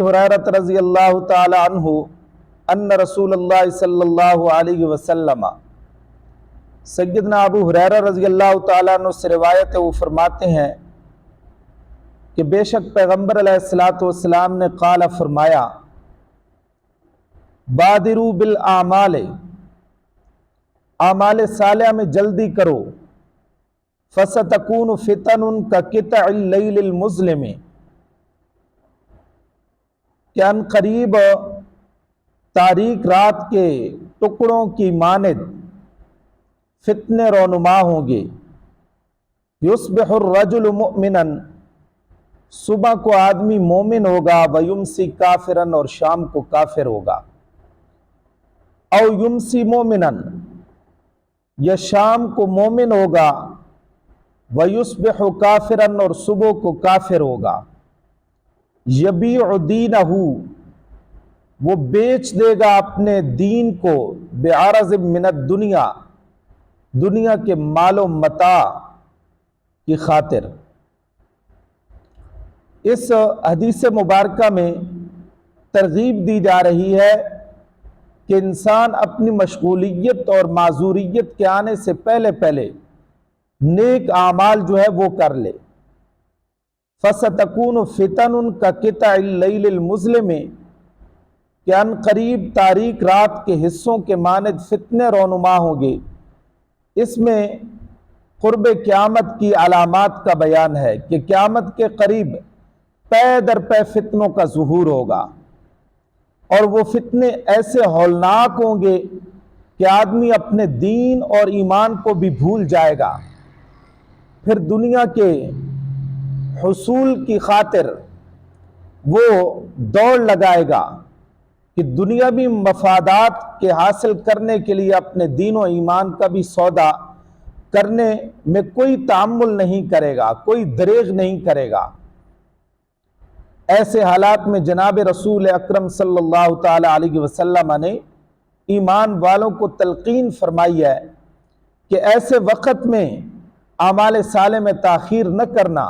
ہریرہ رضی اللہ تعالی عنہ ان رسول اللہ صلی اللہ علیہ وسلم، سیدنا ابو ہریرہ رضی اللہ تعالیٰ عنہ سے روایت ہے، وہ فرماتے ہیں کہ بے شک پیغمبر علیہ الصلوۃ والسلام نے قال فرمایا، بادروا بالاعمال، اعمال صالحہ میں جلدی کرو، فستکون فتن کقطع اللیل المظلم، کہ ان قریب تاریک رات کے ٹکڑوں کی مانند فتنے رونما ہوں گے۔ یصبح الرجل مؤمنا، صبح کو آدمی مومن ہوگا، ویمسی کافرا، اور شام کو کافر ہوگا۔ او یمسی مومنا، یا شام کو مومن ہوگا، ویصبح کافرا، اور صبح کو کافر ہوگا۔ یبیع دینہ، وہ بیچ دے گا اپنے دین کو، بعرض من الدنیا، دنیا کے مال و متاع کی خاطر۔ اس حدیث مبارکہ میں ترغیب دی جا رہی ہے کہ انسان اپنی مشغولیت اور معذوریت کے آنے سے پہلے پہلے نیک اعمال جو ہے وہ کر لے۔ فَسَتَكُونُ فِتَنٌ كَقِطَعِ اللَّيْلِ الْمُظْلِمِ، کہ ان قریب تاریک رات کے حصوں کے مانند فتنے رونما ہوں گے۔ اس میں قرب قیامت کی علامات کا بیان ہے کہ قیامت کے قریب پے در پے فتنوں کا ظہور ہوگا، اور وہ فتنے ایسے ہولناک ہوں گے کہ آدمی اپنے دین اور ایمان کو بھی بھول جائے گا، پھر دنیا کے حصول کی خاطر وہ دوڑ لگائے گا کہ دنیاوی مفادات کے حاصل کرنے کے لیے اپنے دین و ایمان کا بھی سودا کرنے میں کوئی تعامل نہیں کرے گا، کوئی دریغ نہیں کرے گا۔ ایسے حالات میں جناب رسول اکرم صلی اللہ تعالی علیہ وسلم نے ایمان والوں کو تلقین فرمائی ہے کہ ایسے وقت میں اعمال صالح میں تاخیر نہ کرنا،